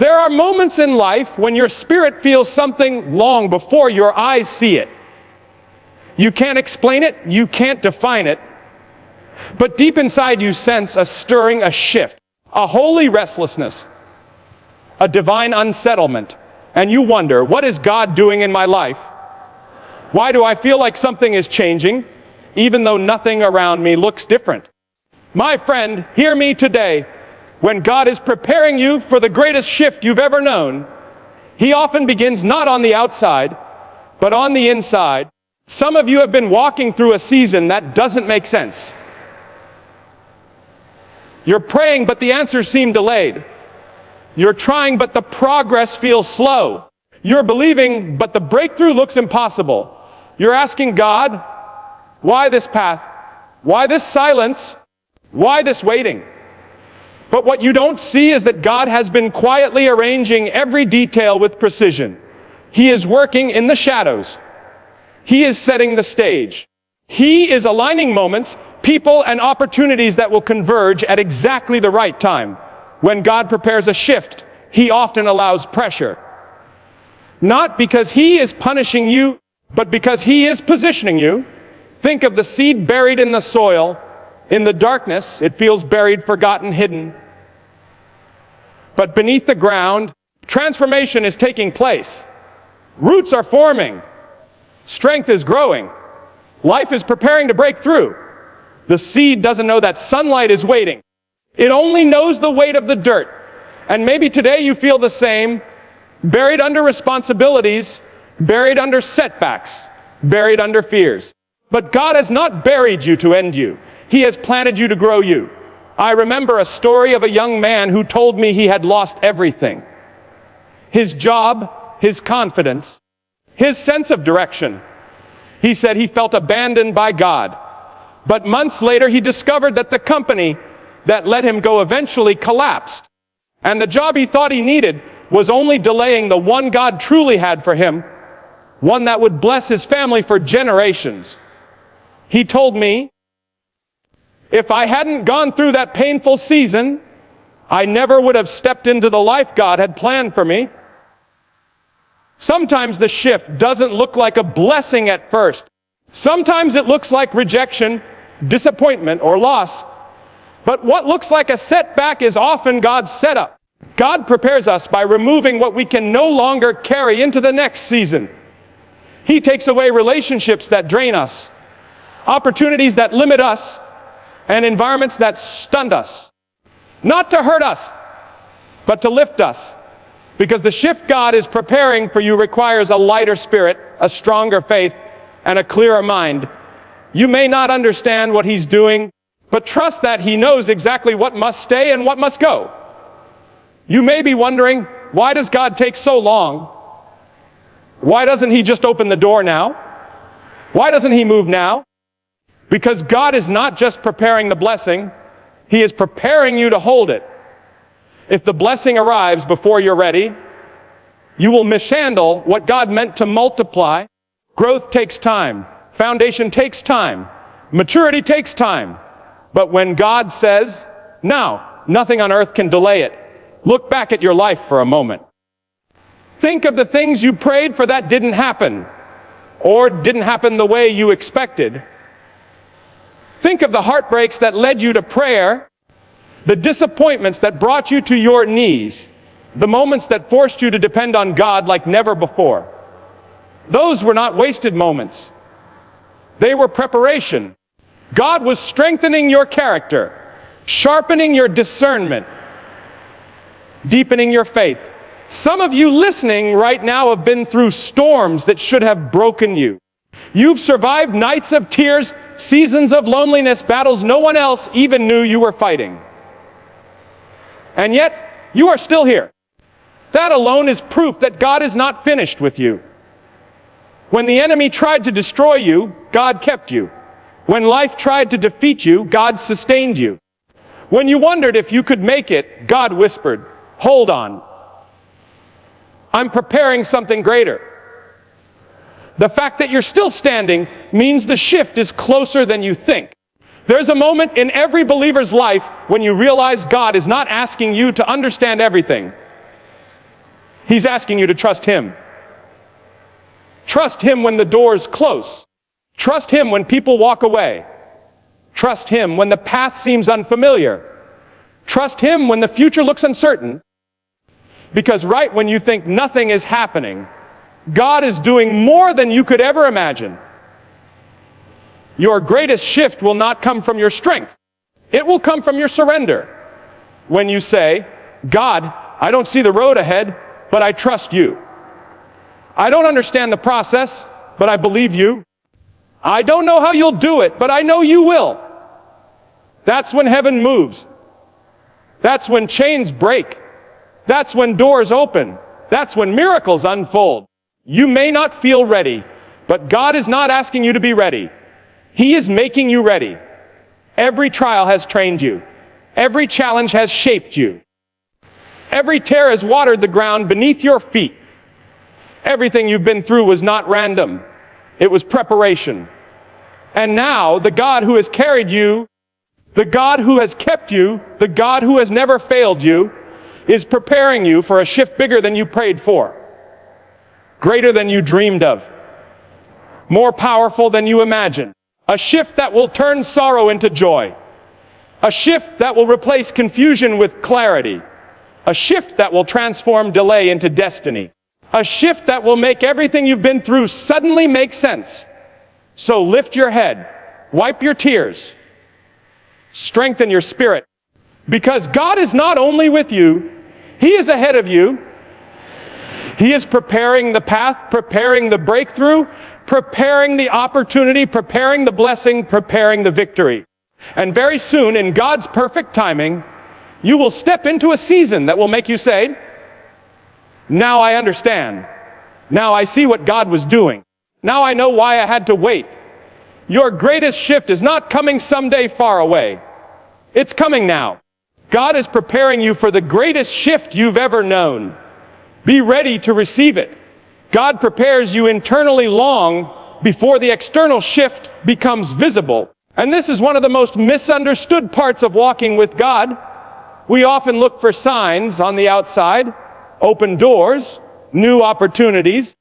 There are moments in life when your spirit feels something long before your eyes see it. You can't explain it, you can't define it, but deep inside you sense a stirring, a shift, a holy restlessness, a divine unsettlement, and you wonder, what is God doing in my life? Why do I feel like something is changing, even though nothing around me looks different? My friend, hear me today. When God is preparing you for the greatest shift you've ever known, He often begins not on the outside, but on the inside. Some of you have been walking through a season that doesn't make sense. You're praying, but the answers seem delayed. You're trying, but the progress feels slow. You're believing, but the breakthrough looks impossible. You're asking God, why this path? Why this silence? Why this waiting? But what you don't see is that God has been quietly arranging every detail with precision. He is working in the shadows. He is setting the stage. He is aligning moments, people, and opportunities that will converge at exactly the right time. When God prepares a shift, He often allows pressure. Not because He is punishing you, but because He is positioning you. Think of the seed buried in the soil. In the darkness, it feels buried, forgotten, hidden. But beneath the ground, transformation is taking place. Roots are forming. Strength is growing. Life is preparing to break through. The seed doesn't know that sunlight is waiting. It only knows the weight of the dirt. And maybe today you feel the same, buried under responsibilities, buried under setbacks, buried under fears. But God has not buried you to end you. He has planted you to grow you. I remember a story of a young man who told me he had lost everything. His job, his confidence, his sense of direction. He said he felt abandoned by God. But months later he discovered that the company that let him go eventually collapsed. And the job he thought he needed was only delaying the one God truly had for him, one that would bless his family for generations. He told me, if I hadn't gone through that painful season, I never would have stepped into the life God had planned for me. Sometimes the shift doesn't look like a blessing at first. Sometimes it looks like rejection, disappointment, or loss. But what looks like a setback is often God's setup. God prepares us by removing what we can no longer carry into the next season. He takes away relationships that drain us, opportunities that limit us, and environments that stunt us. Not to hurt us, but to lift us. Because the shift God is preparing for you requires a lighter spirit, a stronger faith, and a clearer mind. You may not understand what He's doing, but trust that He knows exactly what must stay and what must go. You may be wondering, why does God take so long? Why doesn't He just open the door now? Why doesn't He move now? Because God is not just preparing the blessing, He is preparing you to hold it. If the blessing arrives before you're ready, you will mishandle what God meant to multiply. Growth takes time. Foundation takes time. Maturity takes time. But when God says, now, nothing on earth can delay it. Look back at your life for a moment. Think of the things you prayed for that didn't happen, or didn't happen the way you expected. Think of the heartbreaks that led you to prayer, the disappointments that brought you to your knees, the moments that forced you to depend on God like never before. Those were not wasted moments. They were preparation. God was strengthening your character, sharpening your discernment, deepening your faith. Some of you listening right now have been through storms that should have broken you. You've survived nights of tears, seasons of loneliness, battles no one else even knew you were fighting. And yet, you are still here. That alone is proof that God is not finished with you. When the enemy tried to destroy you, God kept you. When life tried to defeat you, God sustained you. When you wondered if you could make it, God whispered, hold on. I'm preparing something greater. The fact that you're still standing means the shift is closer than you think. There's a moment in every believer's life when you realize God is not asking you to understand everything. He's asking you to trust Him. Trust Him when the doors close. Trust Him when people walk away. Trust Him when the path seems unfamiliar. Trust Him when the future looks uncertain. Because right when you think nothing is happening, God is doing more than you could ever imagine. Your greatest shift will not come from your strength. It will come from your surrender. When you say, God, I don't see the road ahead, but I trust you. I don't understand the process, but I believe you. I don't know how you'll do it, but I know you will. That's when heaven moves. That's when chains break. That's when doors open. That's when miracles unfold. You may not feel ready, but God is not asking you to be ready. He is making you ready. Every trial has trained you. Every challenge has shaped you. Every tear has watered the ground beneath your feet. Everything you've been through was not random. It was preparation. And now, the God who has carried you, the God who has kept you, the God who has never failed you, is preparing you for a shift bigger than you prayed for, greater than you dreamed of, more powerful than you imagined. A shift that will turn sorrow into joy. A shift that will replace confusion with clarity. A shift that will transform delay into destiny. A shift that will make everything you've been through suddenly make sense. So lift your head, wipe your tears, strengthen your spirit. Because God is not only with you, He is ahead of you. He is preparing the path, preparing the breakthrough, preparing the opportunity, preparing the blessing, preparing the victory. And very soon, in God's perfect timing, you will step into a season that will make you say, now I understand. Now I see what God was doing. Now I know why I had to wait. Your greatest shift is not coming someday far away. It's coming now. God is preparing you for the greatest shift you've ever known. Be ready to receive it. God prepares you internally long before the external shift becomes visible. And this is one of the most misunderstood parts of walking with God. We often look for signs on the outside, open doors, new opportunities,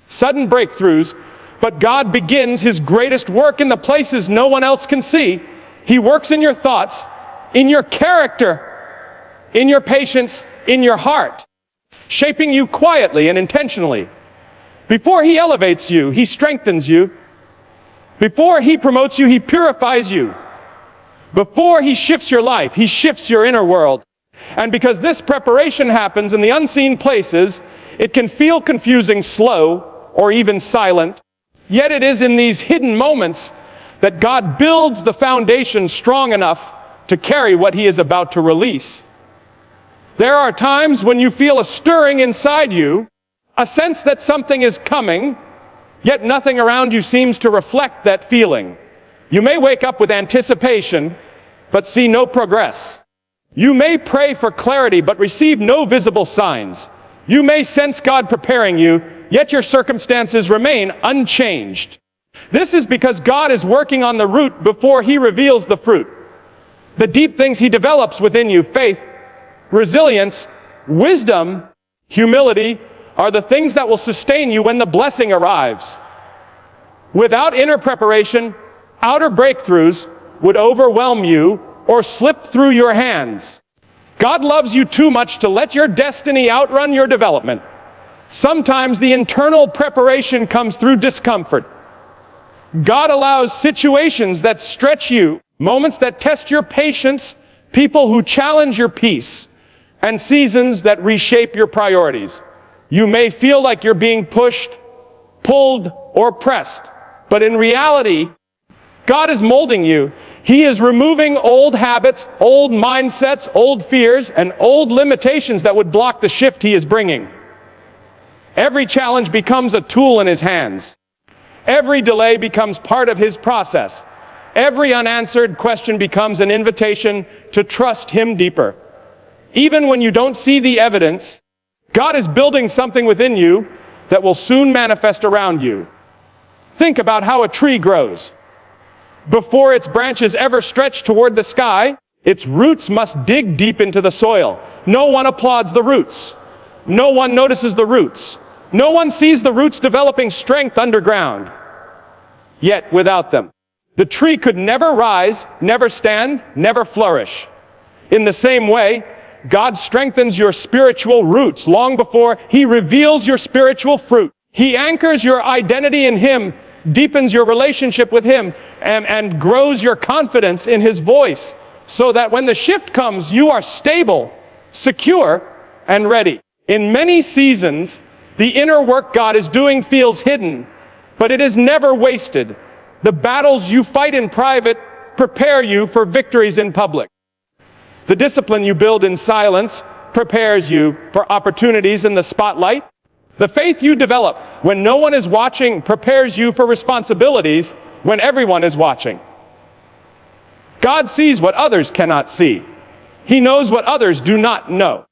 sudden breakthroughs, but God begins His greatest work in the places no one else can see. He works in your thoughts, in your character, in your patience, in your heart, shaping you quietly and intentionally. Before He elevates you, He strengthens you. Before He promotes you, He purifies you. Before He shifts your life, He shifts your inner world. And because this preparation happens in the unseen places, it can feel confusing, slow, or even silent. Yet it is in these hidden moments that God builds the foundation strong enough to carry what He is about to release. There are times when you feel a stirring inside you, a sense that something is coming, yet nothing around you seems to reflect that feeling. You may wake up with anticipation, but see no progress. You may pray for clarity, but receive no visible signs. You may sense God preparing you, yet your circumstances remain unchanged. This is because God is working on the root before He reveals the fruit. The deep things He develops within you, faith, resilience, wisdom, humility, are the things that will sustain you when the blessing arrives. Without inner preparation, outer breakthroughs would overwhelm you or slip through your hands. God loves you too much to let your destiny outrun your development. Sometimes the internal preparation comes through discomfort. God allows situations that stretch you, moments that test your patience, people who challenge your peace, and seasons that reshape your priorities. You may feel like you're being pushed, pulled, or pressed, but in reality, God is molding you. He is removing old habits, old mindsets, old fears, and old limitations that would block the shift He is bringing. Every challenge becomes a tool in His hands. Every delay becomes part of His process. Every unanswered question becomes an invitation to trust Him deeper. Even when you don't see the evidence, God is building something within you that will soon manifest around you. Think about how a tree grows. Before its branches ever stretch toward the sky, its roots must dig deep into the soil. No one applauds the roots. no one notices the roots. No one sees the roots developing strength underground. Yet, without them, the tree could never rise, never stand, never flourish. In the same way, God strengthens your spiritual roots long before He reveals your spiritual fruit. He anchors your identity in Him, deepens your relationship with Him, and grows your confidence in His voice, so that when the shift comes, you are stable, secure, and ready. In many seasons, the inner work God is doing feels hidden, but it is never wasted. The battles you fight in private prepare you for victories in public. The discipline you build in silence prepares you for opportunities in the spotlight. The faith you develop when no one is watching prepares you for responsibilities when everyone is watching. God sees what others cannot see. He knows what others do not know.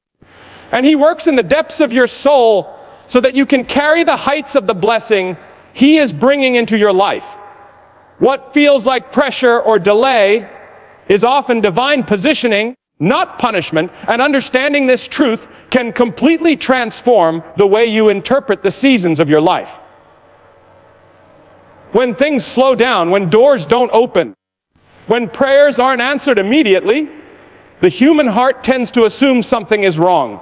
And He works in the depths of your soul so that you can carry the heights of the blessing He is bringing into your life. What feels like pressure or delay is often divine positioning, not punishment, and understanding this truth can completely transform the way you interpret the seasons of your life. When things slow down, when doors don't open, when prayers aren't answered immediately, the human heart tends to assume something is wrong.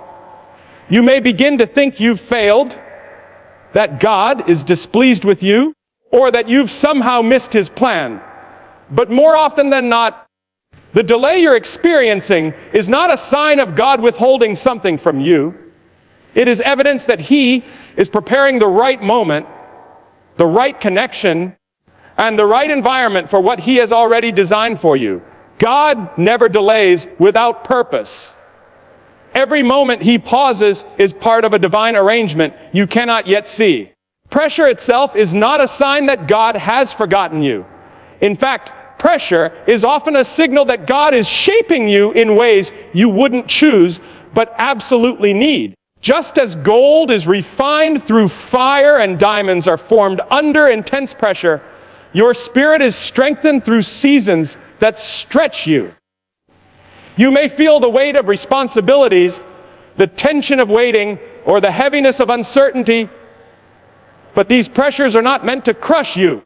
You may begin to think you've failed, that God is displeased with you, or that you've somehow missed His plan. But more often than not, the delay you're experiencing is not a sign of God withholding something from you. It is evidence that He is preparing the right moment, the right connection, and the right environment for what He has already designed for you. God never delays without purpose. Every moment He pauses is part of a divine arrangement you cannot yet see. Pressure itself is not a sign that God has forgotten you. In fact, pressure is often a signal that God is shaping you in ways you wouldn't choose, but absolutely need. Just as gold is refined through fire and diamonds are formed under intense pressure, your spirit is strengthened through seasons that stretch you. You may feel the weight of responsibilities, the tension of waiting, or the heaviness of uncertainty, but these pressures are not meant to crush you.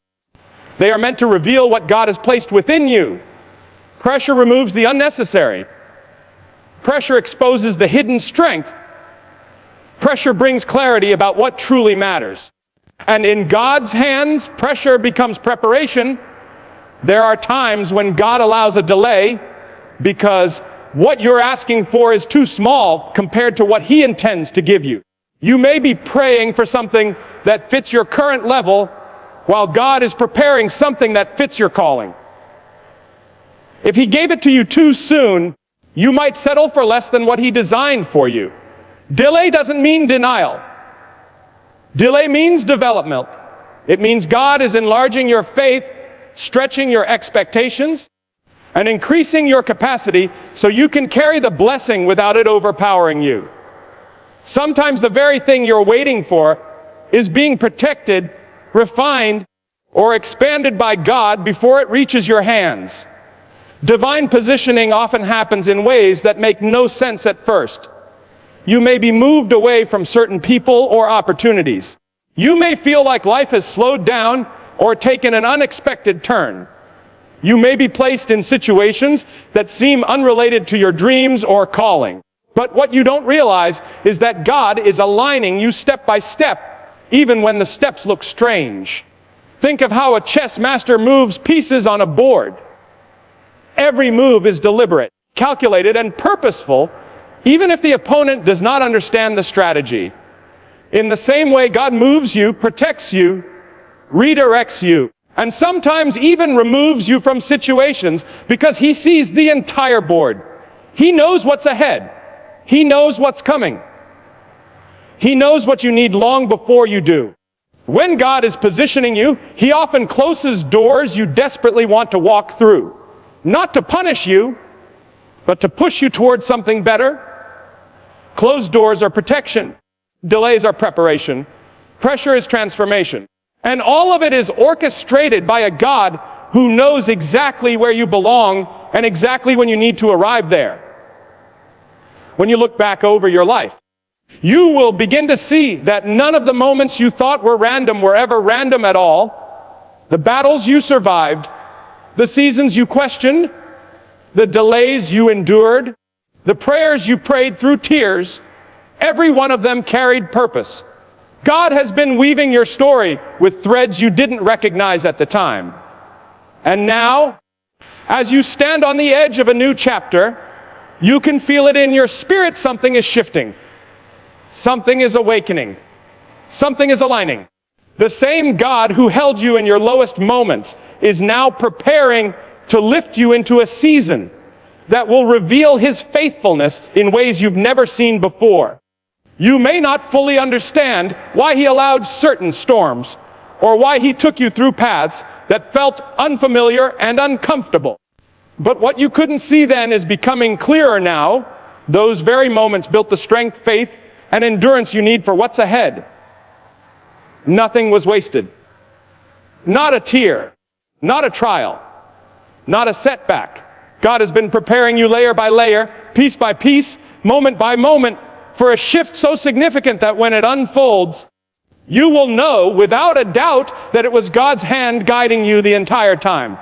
They are meant to reveal what God has placed within you. Pressure removes the unnecessary. Pressure exposes the hidden strength. Pressure brings clarity about what truly matters. And in God's hands, pressure becomes preparation. There are times when God allows a delay because what you're asking for is too small compared to what He intends to give you. You may be praying for something that fits your current level, while God is preparing something that fits your calling. If He gave it to you too soon, you might settle for less than what He designed for you. Delay doesn't mean denial. Delay means development. It means God is enlarging your faith, stretching your expectations, and increasing your capacity so you can carry the blessing without it overpowering you. Sometimes the very thing you're waiting for is being protected, refined, or expanded by God before it reaches your hands. Divine positioning often happens in ways that make no sense at first. You may be moved away from certain people or opportunities. You may feel like life has slowed down or taken an unexpected turn. You may be placed in situations that seem unrelated to your dreams or calling. But what you don't realize is that God is aligning you step by step, even when the steps look strange. Think of how a chess master moves pieces on a board. Every move is deliberate, calculated, and purposeful, even if the opponent does not understand the strategy. In the same way, God moves you, protects you, redirects you, and sometimes even removes you from situations because He sees the entire board. He knows what's ahead. He knows what's coming. He knows what you need long before you do. When God is positioning you, He often closes doors you desperately want to walk through. Not to punish you, but to push you towards something better. Closed doors are protection. Delays are preparation. Pressure is transformation. And all of it is orchestrated by a God who knows exactly where you belong and exactly when you need to arrive there. When you look back over your life, You will begin to see that none of the moments you thought were random were ever random at all. The battles you survived, the seasons you questioned, the delays you endured, the prayers you prayed through tears, every one of them carried purpose. God has been weaving your story with threads you didn't recognize at the time. And now, as you stand on the edge of a new chapter, you can feel it in your spirit. Something is shifting. Something is awakening. Something is aligning. The same God who held you in your lowest moments is now preparing to lift you into a season that will reveal His faithfulness in ways you've never seen before. You may not fully understand why He allowed certain storms, or why He took you through paths that felt unfamiliar and uncomfortable. But what you couldn't see then is becoming clearer now. Those very moments built the strength, faith, and endurance you need for what's ahead. Nothing was wasted. Not a tear, not a trial, not a setback. God has been preparing you layer by layer, piece by piece, moment by moment, for a shift so significant that when it unfolds, you will know without a doubt that it was God's hand guiding you the entire time.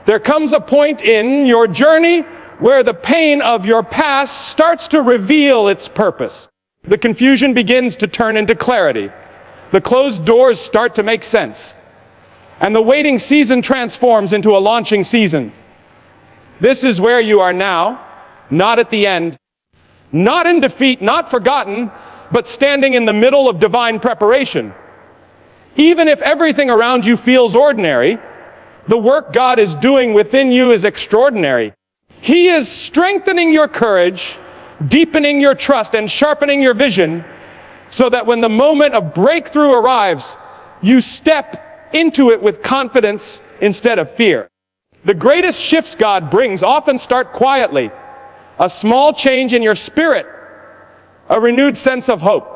There comes a point in your journey where the pain of your past starts to reveal its purpose. The confusion begins to turn into clarity. The closed doors start to make sense. And the waiting season transforms into a launching season. This is where you are now, not at the end, not in defeat, not forgotten, but standing in the middle of divine preparation. Even if everything around you feels ordinary, the work God is doing within you is extraordinary. He is strengthening your courage, deepening your trust, and sharpening your vision, so that when the moment of breakthrough arrives, you step into it with confidence instead of fear. The greatest shifts God brings often start quietly. A small change in your spirit, a renewed sense of hope,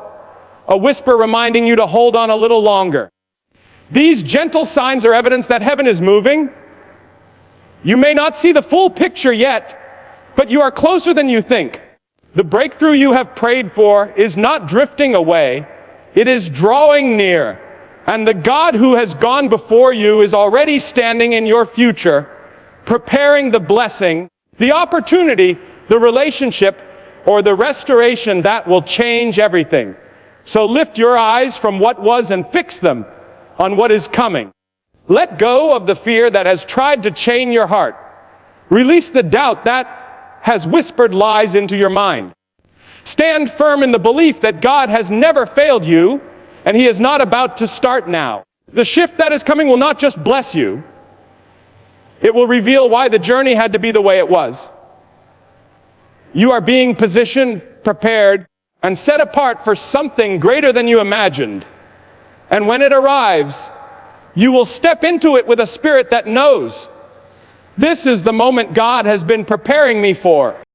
a whisper reminding you to hold on a little longer. These gentle signs are evidence that heaven is moving. You may not see the full picture yet, but you are closer than you think. The breakthrough you have prayed for is not drifting away, it is drawing near. And the God who has gone before you is already standing in your future, preparing the blessing, the opportunity, the relationship, or the restoration that will change everything. So lift your eyes from what was and fix them on what is coming. Let go of the fear that has tried to chain your heart. Release the doubt that has whispered lies into your mind. Stand firm in the belief that God has never failed you, and He is not about to start now. The shift that is coming will not just bless you, it will reveal why the journey had to be the way it was. You are being positioned, prepared, and set apart for something greater than you imagined. And when it arrives, you will step into it with a spirit that knows, this is the moment God has been preparing me for.